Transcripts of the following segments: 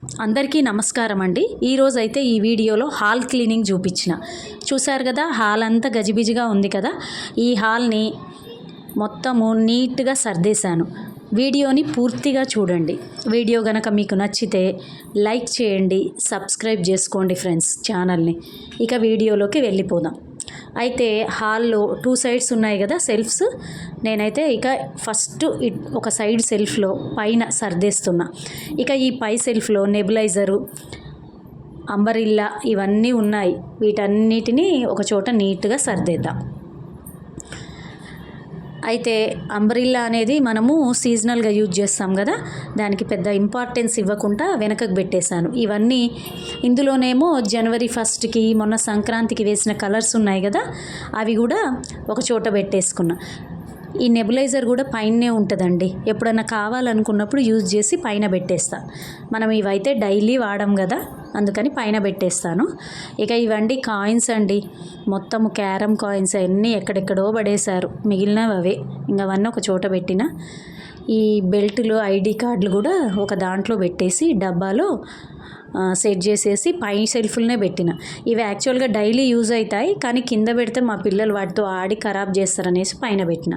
అందరికీ నమస్కారం అండి. ఈరోజు అయితే ఈ వీడియోలో హాల్ క్లీనింగ్ చూశారు కదా. హాల్ అంతా గజిబిజిగా ఉంది కదా. ఈ హాల్ని మొత్తము నీట్గా సర్దేశాను. వీడియోని పూర్తిగా చూడండి. వీడియో గనక మీకు నచ్చితే లైక్ చేయండి, సబ్స్క్రైబ్ చేసుకోండి ఫ్రెండ్స్ ఛానల్ని. ఇక వీడియోలోకి వెళ్ళిపోదాం. అయితే హాల్లో 2 సైడ్స్ ఉన్నాయి కదా సెల్ఫ్స్. నేనైతే ఇక ఫస్ట్ ఒక సైడ్ సెల్ఫ్లో పైన సర్దేస్తున్నా. ఇక ఈ పై సెల్ఫ్లో నెబులైజరు, అంబరిల్లా ఇవన్నీ ఉన్నాయి. వీటన్నిటినీ ఒక చోట నీట్గా సర్దేద్దాం. అయితే అంబ్రిల్లా అనేది మనము సీజనల్గా యూజ్ చేస్తాం కదా, దానికి పెద్ద ఇంపార్టెన్స్ ఇవ్వకుండా వెనకకు పెట్టేశాను. ఇవన్నీ ఇందులోనేమో జనవరి 1కి మొన్న సంక్రాంతికి వేసిన కలర్స్ ఉన్నాయి కదా, అవి కూడా ఒక చోట పెట్టేసుకున్నా. ఈ నెబులైజర్ కూడా పైనే ఉంటుందండి. ఎప్పుడన్నా కావాలనుకున్నప్పుడు యూజ్ చేసి పైన పెట్టేస్తా. మనం ఇవైతే డైలీ వాడం కదా, అందుకని పైన పెట్టేస్తాను. ఇక ఇవండి కాయిన్స్ అండి, మొత్తము క్యారమ్ కాయిన్స్ అన్నీ ఎక్కడెక్కడో పడేశారు. మిగిలినవి అవే, ఇంకా అవన్నీ ఒక చోట పెట్టిన. ఈ బెల్టులు, ఐడి కార్డులు కూడా ఒక దాంట్లో పెట్టేసి డబ్బాలో సెట్ చేసేసి పై సెల్ఫ్లనే పెట్టిన. ఇవి యాక్చువల్గా డైలీ యూజ్ అవుతాయి, కానీ కింద పెడితే మా పిల్లలు వాటితో ఆడి ఖరాబ్ చేస్తారనేసి పైన పెట్టిన.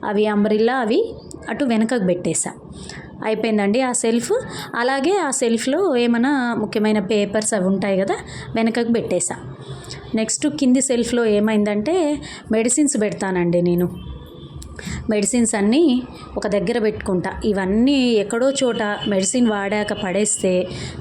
అవి అంబ్రిల్లా అవి అటు వెనకకు పెట్టేసా. అయిపోయిందండి ఆ సెల్ఫ్. అలాగే ఆ సెల్ఫ్లో ఏమైనా ముఖ్యమైన పేపర్స్ అవి ఉంటాయి కదా, వెనకకు పెట్టేసా. నెక్స్ట్ కింది సెల్ఫ్లో ఏమైందంటే మెడిసిన్స్ పెడతానండి నేను. మెడిసిన్స్ అన్నీ ఒక దగ్గర పెట్టుకుంటా. ఇవన్నీ ఎక్కడో చోట మెడిసిన్ వాడాక పడేస్తే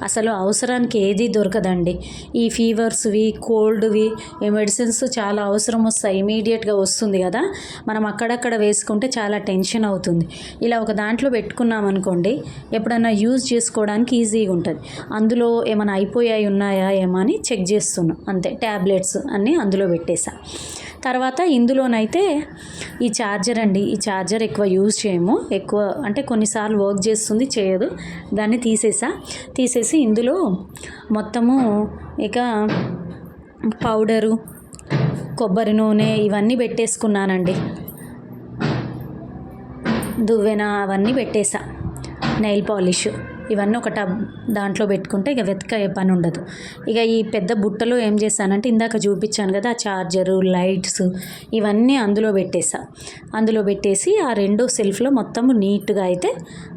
అసలు అవసరానికి ఏది దొరకదండి. ఈ ఫీవర్స్వి, కోల్డ్వి, ఈ మెడిసిన్స్ చాలా అవసరం వస్తాయి, ఇమీడియట్గా వస్తుంది కదా. మనం అక్కడక్కడ వేసుకుంటే చాలా టెన్షన్ అవుతుంది. ఇలా ఒక దాంట్లో పెట్టుకున్నాం అనుకోండి, ఎప్పుడన్నా యూజ్ చేసుకోవడానికి ఈజీగా ఉంటుంది. అందులో ఏమైనా అయిపోయాయి ఉన్నాయా ఏమో అని చెక్ చేస్తున్నాం అంతే. ట్యాబ్లెట్స్ అన్నీ అందులో పెట్టేసా. తర్వాత ఇందులోనైతే ఈ ఛార్జర్ అండి. ఈ ఛార్జర్ ఎక్కువ యూజ్ చేయము, ఎక్కువ అంటే కొన్నిసార్లు వర్క్ చేస్తుంది, చేయదు. దాన్ని తీసేసి ఇందులో మొత్తము ఇక పౌడరు, కొబ్బరి నూనె ఇవన్నీ పెట్టేసుకున్నానండి. దువ్వెన అవన్నీ పెట్టేసా. నెయిల్ పాలిష్ ఇవన్నీ ఒక దాంట్లో పెట్టుకుంటే ఇక వెతకే పని ఉండదు. ఇక ఈ పెద్ద బుట్టలో ఏం చేశానంటే ఇందాక చూపించాను కదా, ఆ ఛార్జరు, లైట్స్ ఇవన్నీ అందులో పెట్టేసి ఆ రెండో సెల్ఫ్లో మొత్తము నీట్గా అయితే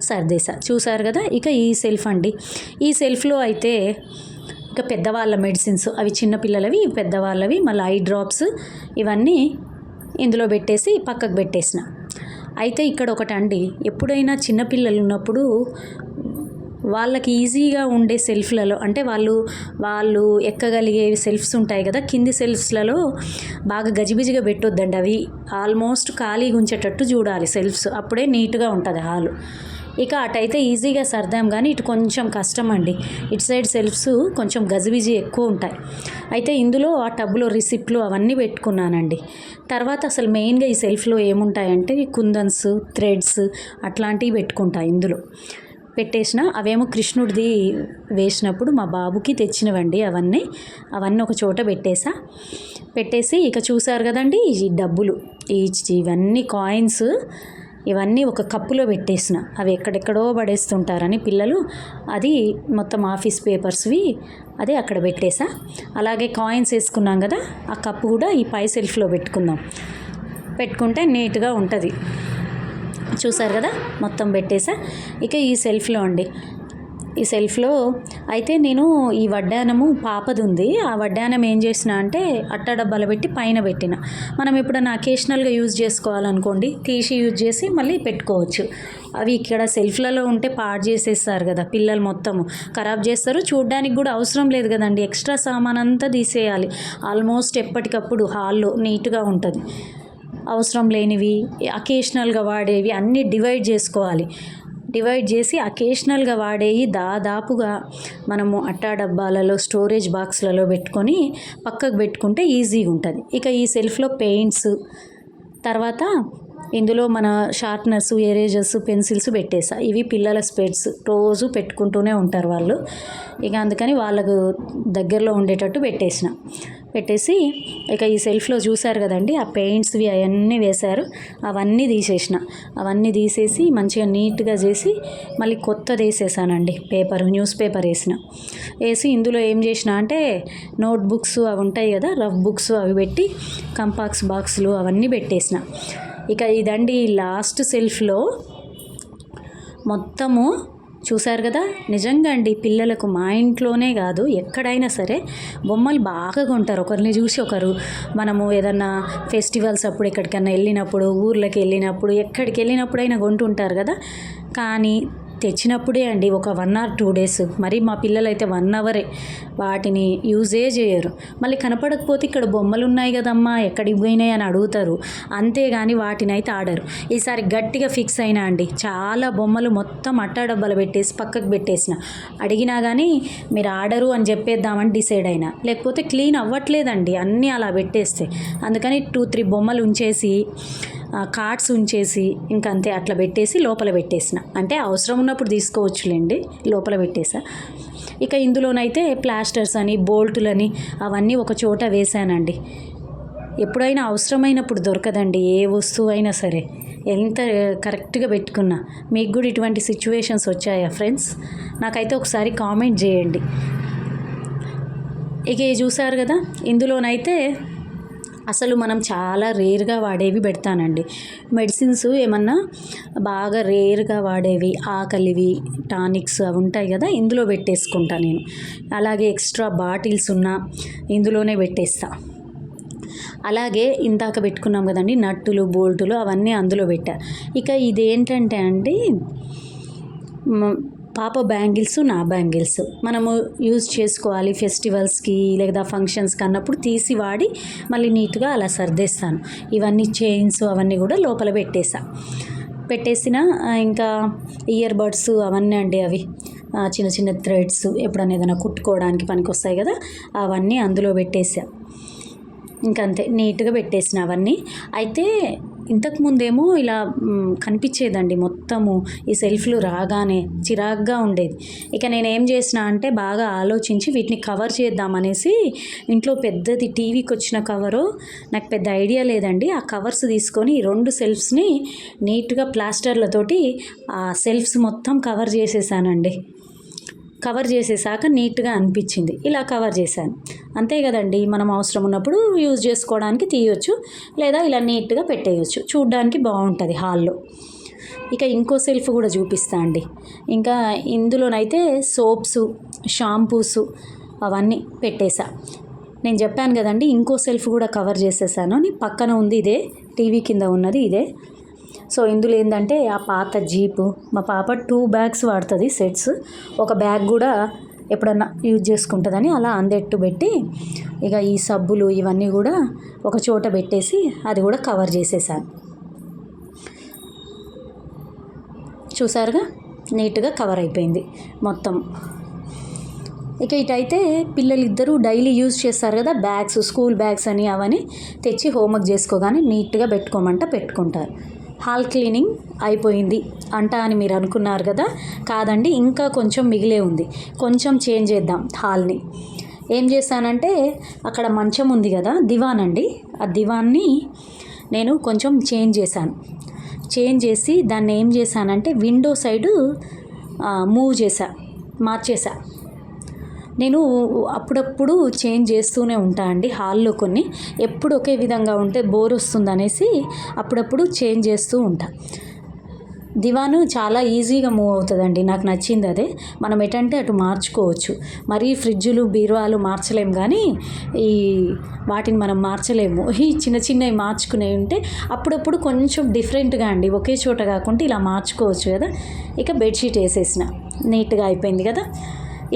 సర్దేశా. చూసారు కదా. ఇక ఈ సెల్ఫ్ అండి, ఈ సెల్ఫ్లో అయితే ఇక పెద్దవాళ్ళ మెడిసిన్స్, అవి చిన్నపిల్లలవి, పెద్దవాళ్ళవి, మళ్ళీ ఐ డ్రాప్స్ ఇవన్నీ ఇందులో పెట్టేసి పక్కకు పెట్టేసిన. అయితే ఇక్కడ ఒకటండి, ఎప్పుడైనా చిన్నపిల్లలు ఉన్నప్పుడు వాళ్ళకి ఈజీగా ఉండే సెల్ఫ్లలో అంటే వాళ్ళు ఎక్కగలిగే సెల్ఫ్స్ ఉంటాయి కదా, కింది సెల్ఫ్స్లలో బాగా గజిబిజిగా పెట్టొద్దండి. అవి ఆల్మోస్ట్ ఖాళీగా ఉంచేటట్టు చూడాలి సెల్ఫ్స్, అప్పుడే నీట్గా ఉంటుంది హాలు. ఇక అటైతే ఈజీగా సర్దాం, కానీ ఇటు కొంచెం కష్టం అండి. ఇటు సైడ్ సెల్ఫ్స్ కొంచెం గజిబిజి ఎక్కువ ఉంటాయి. అయితే ఇందులో ఆ టబ్లో రిసిప్ట్లు అవన్నీ పెట్టుకున్నానండి. తర్వాత అసలు మెయిన్గా ఈ సెల్ఫ్లో ఏముంటాయంటే కుందన్స్, థ్రెడ్స్ అట్లాంటివి పెట్టుకుంటా. ఇందులో పెట్టేసిన అవేమో కృష్ణుడిది వేసినప్పుడు మా బాబుకి తెచ్చినవండి. అవన్నీ ఒక చోట పెట్టేసి ఇక చూసారు కదండి, ఈ డబ్బులు, ఇవన్నీ కాయిన్స్ ఇవన్నీ ఒక కప్పులో పెట్టేసిన. అవి ఎక్కడెక్కడో పడేస్తుంటారని పిల్లలు, అది మొత్తం ఆఫీస్ పేపర్స్వి అది అక్కడ పెట్టేసా. అలాగే కాయిన్స్ వేసుకున్నాం కదా, ఆ కప్పు కూడా ఈ పై సెల్ఫ్లో పెట్టుకుంటే నీట్గా ఉంటుంది. చూసారు కదా, మొత్తం పెట్టేసా. ఇక ఈ సెల్ఫ్లో అండి, ఈ సెల్ఫ్లో అయితే నేను ఈ వడ్డానము పాపది ఉంది. ఆ వడ్డానం ఏం చేసిన అంటే అట్ట డబ్బాలు పెట్టి పైన పెట్టిన. మనం ఎప్పుడన్నా అకేషనల్గా యూజ్ చేసుకోవాలనుకోండి, తీసి యూజ్ చేసి మళ్ళీ పెట్టుకోవచ్చు. అవి ఇక్కడ సెల్ఫ్లలో ఉంటే పాడు చేసేస్తారు కదా పిల్లలు, మొత్తము ఖరాబ్ చేస్తారు. చూడడానికి కూడా అవసరం లేదు కదండి, ఎక్స్ట్రా సామాన్ అంతా తీసేయాలి. ఆల్మోస్ట్ ఎప్పటికప్పుడు హాల్లో నీట్గా ఉంటుంది. అవసరం లేనివి, అకేషనల్గా వాడేవి అన్నీ డివైడ్ చేసి అకేషనల్గా వాడేవి దాదాపుగా మనము అట్టా డబ్బాలలో, స్టోరేజ్ బాక్స్లలో పెట్టుకొని పక్కకు పెట్టుకుంటే ఈజీగా ఉంటుంది. ఇక ఈ సెల్ఫ్లో పెయింట్స్, తర్వాత ఇందులో మన షార్ప్నర్స్, ఎరేజర్స్, పెన్సిల్స్ పెట్టేసా. ఇవి పిల్లల స్పెట్స్, రోజు పెట్టుకుంటూనే ఉంటారు వాళ్ళు. ఇక అందుకని వాళ్ళకు దగ్గరలో ఉండేటట్టు పెట్టేసి ఇక ఈ సెల్ఫ్లో చూసారు కదండి, ఆ పెయింట్స్వి అవన్నీ వేశారు, అవన్నీ తీసేసిన. అవన్నీ తీసేసి మంచిగా నీట్గా చేసి మళ్ళీ కొత్తది వేసేసానండి. న్యూస్ పేపర్ వేసి ఇందులో ఏం చేసిన అంటే నోట్ బుక్స్ అవి ఉంటాయి కదా, రఫ్ బుక్స్ అవి పెట్టి కంపాక్స్ బాక్సులు అవన్నీ పెట్టేసిన. ఇక ఇదండి లాస్ట్ సెల్ఫ్లో మొత్తము చూసారు కదా. నిజంగా అండి, పిల్లలకు మా ఇంట్లోనే కాదు ఎక్కడైనా సరే బొమ్మలు బాగా కొంటారు, ఒకరిని చూసి ఒకరు. మనము ఏదన్నా ఫెస్టివల్స్ అప్పుడు ఎక్కడికైనా వెళ్ళినప్పుడు, ఊర్లోకి వెళ్ళినప్పుడు, ఎక్కడికి వెళ్ళినప్పుడైనా కొంటుంటారు కదా. కానీ తెచ్చినప్పుడే అండి ఒక 1 or 2 days, మరి మా పిల్లలైతే 1 hour వాటిని యూజే చేయరు. మళ్ళీ కనపడకపోతే ఇక్కడ బొమ్మలు ఉన్నాయి కదమ్మా ఎక్కడికి పోయినాయి అని అడుగుతారు, అంతేగాని వాటిని అయితే ఆడరు. ఈసారి గట్టిగా ఫిక్స్ అయినా అండి, చాలా బొమ్మలు మొత్తం అట్టా డబ్బాలు పెట్టేసి పక్కకు పెట్టేసిన. అడిగినా కానీ మీరు ఆడరు అని చెప్పేద్దామని డిసైడ్ అయినా, లేకపోతే క్లీన్ అవ్వట్లేదండి అన్నీ అలా పెట్టేస్తే. అందుకని 2-3 బొమ్మలు ఉంచేసి కార్డ్స్ ఉంచేసి ఇంకంతే అట్లా పెట్టేసి లోపల పెట్టేసిన. అంటే అవసరం ఉన్నప్పుడు తీసుకోవచ్చులేండి, లోపల పెట్టేసా. ఇక ఇందులోనైతే ప్లాస్టర్స్ అని బోల్టులని అవన్నీ ఒక చోట వేసానండి. ఎప్పుడైనా అవసరమైనప్పుడు దొరకదండి ఏ వస్తువు అయినా సరే, ఎంత కరెక్ట్గా పెట్టుకున్నా. మీకు కూడా ఇటువంటి సిచ్యువేషన్స్ వచ్చాయా ఫ్రెండ్స్? నాకైతే ఒకసారి కామెంట్ చేయండి. ఇక చూసారు కదా, ఇందులోనైతే అసలు మనం చాలా రేర్గా వాడేవి పెడతానండి. మెడిసిన్స్ ఏమన్నా బాగా రేర్గా వాడేవి, ఆకలివి, టానిక్స్ అవి ఉంటాయి కదా, ఇందులో పెట్టేసుకుంటా నేను. అలాగే ఎక్స్ట్రా బాటిల్స్ ఉన్నా ఇందులోనే పెట్టేస్తా. అలాగే ఇందాక పెట్టుకున్నాం కదండి నట్టులు బోల్టులు, అవన్నీ అందులో పెట్టా. ఇక ఇదేంటంటే అండి పాప బ్యాంగిల్స్, నా బ్యాంగిల్స్ మనము యూజ్ చేసుకోవాలి ఫెస్టివల్స్కి లేదా ఫంక్షన్స్కి అన్నప్పుడు తీసి వాడి మళ్ళీ నీట్గా అలా సర్దేస్తాను. ఇవన్నీ చైన్స్ అవన్నీ కూడా లోపల పెట్టేసిన. ఇంకా ఇయర్ బడ్స్ అవన్నీ అండి, అవి చిన్న చిన్న థ్రెడ్స్ ఎప్పుడన్నా ఏదైనా కుట్టుకోవడానికి పనికి వస్తాయి కదా, అవన్నీ అందులో పెట్టేసా. ఇంకంతే నీట్గా పెట్టేసిన అవన్నీ. అయితే ఇంతకుముందేమో ఇలా కనిపించేదండి మొత్తము, ఈ సెల్ఫ్లు రాగానే చిరాగ్గా ఉండేది. ఇక నేను ఏం చేసిన అంటే బాగా ఆలోచించి వీటిని కవర్ చేద్దామనేసి, ఇంట్లో పెద్దది టీవీకి వచ్చిన కవరు, నాకు పెద్ద ఐడియా లేదండి, ఆ కవర్స్ తీసుకొని ఈ 2 సెల్ఫ్స్ని నీట్గా ప్లాస్టర్లతోటి ఆ సెల్ఫ్స్ మొత్తం కవర్ చేసేసానండి. కవర్ చేసేసాక నీట్గా అనిపించింది, ఇలా కవర్ చేశాను. అంతే కదండి, మనం అవసరం ఉన్నప్పుడు యూజ్ చేసుకోవడానికి తీయొచ్చు, లేదా ఇలా నీట్గా పెట్టేయచ్చు, చూడ్డానికి బాగుంటుంది హాల్లో. ఇక ఇంకో సెల్ఫ్ కూడా చూపిస్తా అండి. ఇంకా ఇందులోనైతే సోప్స్, షాంపూస్ అవన్నీ పెట్టేసా. నేను చెప్పాను కదండి ఇంకో సెల్ఫ్ కూడా కవర్ చేసేసాను అని. పక్కన ఉంది ఇదే, టీవీ కింద ఉన్నది ఇదే. సో ఇందులో ఏంటంటే ఆ పాత జీపు, మా పాప 2 bags వాడుతుంది సెట్స్, ఒక బ్యాగ్ కూడా ఎప్పుడన్నా యూజ్ చేసుకుంటుందని అలా అందెట్టు పెట్టి, ఇక ఈ సబ్బులు ఇవన్నీ కూడా ఒక చోట పెట్టేసి అది కూడా కవర్ చేసేసాను. చూసారుగా నీట్గా కవర్ అయిపోయింది మొత్తం. ఇక ఇటైతే పిల్లలిద్దరూ డైలీ యూజ్ చేస్తారు కదా బ్యాగ్స్, స్కూల్ బ్యాగ్స్ అని అవని తెచ్చి హోంవర్క్ చేసుకోగానే నీట్గా పెట్టుకుంటారు. హాల్ క్లీనింగ్ అయిపోయింది అంట అని మీరు అనుకున్నారు కదా, కాదండి ఇంకా కొంచెం మిగిలే ఉంది. కొంచెం చేంజ్ చేద్దాం హాల్ని. ఏం చేశానంటే అక్కడ మంచం ఉంది కదా, దివాన్ అండి, ఆ దివాన్ని నేను కొంచెం చేంజ్ చేసి దాన్ని ఏం చేశానంటే విండో సైడు మార్చేసా. నేను అప్పుడప్పుడు చేంజ్ చేస్తూనే ఉంటా అండి హాల్లో, కొన్ని ఎప్పుడు ఒకే విధంగా ఉంటే బోర్ వస్తుంది అనేసి అప్పుడప్పుడు చేంజ్ చేస్తూ ఉంటా. దివాను చాలా ఈజీగా మూవ్ అవుతుందండి, నాకు నచ్చింది అదే. మనం ఎటంటే అటు మార్చుకోవచ్చు. మరీ ఫ్రిడ్జులు బీరువాలు మార్చలేము, కానీ వాటిని మనం మార్చలేము. ఈ చిన్నవి మార్చుకునేవి ఉంటే అప్పుడప్పుడు కొంచెం డిఫరెంట్గా అండి, ఒకే చోట కాకుండా ఇలా మార్చుకోవచ్చు కదా. ఇక బెడ్షీట్ వేసేసిన, నీట్గా అయిపోయింది కదా.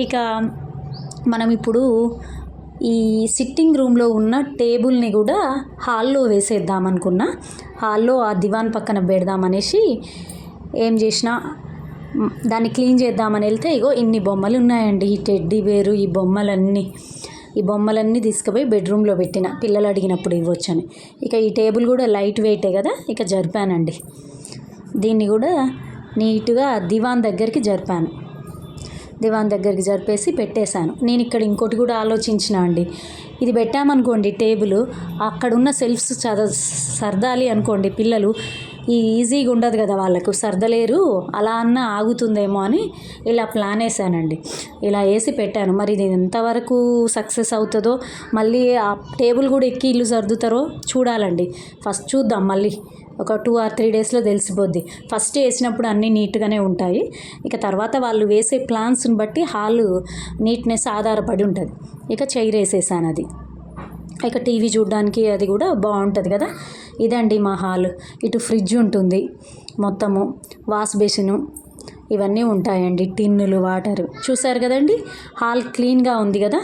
ఇక మనం ఇప్పుడు ఈ సిట్టింగ్ రూమ్లో ఉన్న టేబుల్ని కూడా హాల్లో వేసేద్దాం అనుకున్నా. హాల్లో ఆ దివాన్ పక్కన పెడదామనేసి ఏం చేసినా, దాన్ని క్లీన్ చేద్దామని వెళ్తే ఇగో ఇన్ని బొమ్మలు ఉన్నాయండి, ఈ టెడ్డీ బేరు, ఈ బొమ్మలన్నీ తీసుకుపోయి బెడ్రూమ్లో పెట్టిన, పిల్లలు అడిగినప్పుడు ఇవ్వచ్చని. ఇక ఈ టేబుల్ కూడా లైట్ వెయిటే కదా, ఇక జరిపానండి. దీన్ని కూడా నీట్గా దివాన్ దగ్గరికి జరిపాను. దివాన్ దగ్గరికి జరిపేసి పెట్టేశాను. నేను ఇక్కడ ఇంకోటి కూడా ఆలోచించిన అండి, ఇది పెట్టామనుకోండి టేబుల్, అక్కడున్న సెల్ఫ్స్ సర్దాలి అనుకోండి పిల్లలు, ఈజీగా ఉండదు కదా వాళ్ళకు, సర్దలేరు, అలా అన్న ఆగుతుందేమో అని ఇలా ప్లాన్ వేసానండి. ఇలా వేసి పెట్టాను. మరి ఇది ఎంతవరకు సక్సెస్ అవుతుందో, మళ్ళీ ఆ టేబుల్ కూడా ఎక్కి ఇల్లు సర్దుతారో చూడాలండి. ఫస్ట్ చూద్దాం, మళ్ళీ ఒక 2 or 3 డేస్లో తెలిసిపోద్ది. ఫస్ట్ వేసినప్పుడు అన్నీ నీట్గానే ఉంటాయి, ఇక తర్వాత వాళ్ళు వేసే ప్లాన్స్ని బట్టి హాలు నీట్నెస్ ఆధారపడి ఉంటుంది. ఇక చైర్ వేసేసాను అది. ఇక టీవీ చూడడానికి అది కూడా బాగుంటుంది కదా. ఇదండి మా హాల్. ఇటు ఫ్రిడ్జ్ ఉంటుంది, మొత్తము వాష్ బేసిను ఇవన్నీ ఉంటాయండి, టిన్నులు, వాటరు. చూసారు కదండి, హాల్ క్లీన్గా ఉంది కదా.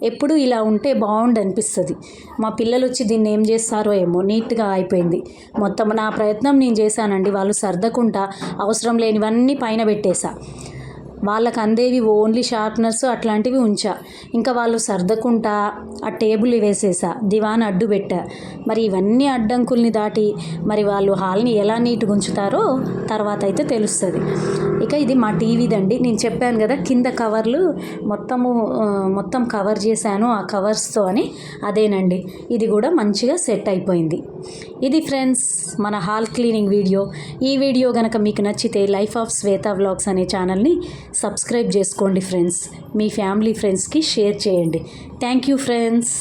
ఎప్పుడు ఇలా ఉంటే బాగుండు అనిపిస్తుంది. మా పిల్లలు వచ్చి దీన్ని ఏం చేస్తారో ఏమో, నీట్గా అయిపోయింది మొత్తం. నా ప్రయత్నం నేను చేశానండి. వాళ్ళు సర్దకుండా అవసరం లేనివన్నీ పైన పెట్టేశా. వాళ్ళకి అందేవి ఓన్లీ షార్ప్నర్స్ అట్లాంటివి ఉంచా. ఇంకా వాళ్ళు సర్దకుండా ఆ టేబుల్ వేసేసా, దివాన్ అడ్డు పెట్టా. మరి ఇవన్నీ అడ్డంకుల్ని దాటి మరి వాళ్ళు హాల్ని ఎలా నీట్గా ఉంచుతారో తర్వాత అయితే తెలుస్తుంది. ఇక ఇది మా టీవీదండి. నేను చెప్పాను కదా కింద కవర్లు మొత్తం కవర్ చేశాను ఆ కవర్స్తో అని, అదేనండి. ఇది కూడా మంచిగా సెట్ అయిపోయింది. ఇది ఫ్రెండ్స్ మన హాల్ క్లీనింగ్ వీడియో. ఈ వీడియో కనుక మీకు నచ్చితే లైఫ్ ఆఫ్ శ్వేత వ్లాగ్స్ అనే ఛానల్ని సబ్స్క్రైబ్ చేసుకోండి ఫ్రెండ్స్. మీ ఫ్యామిలీ ఫ్రెండ్స్కి షేర్ చేయండి. Thank you friends.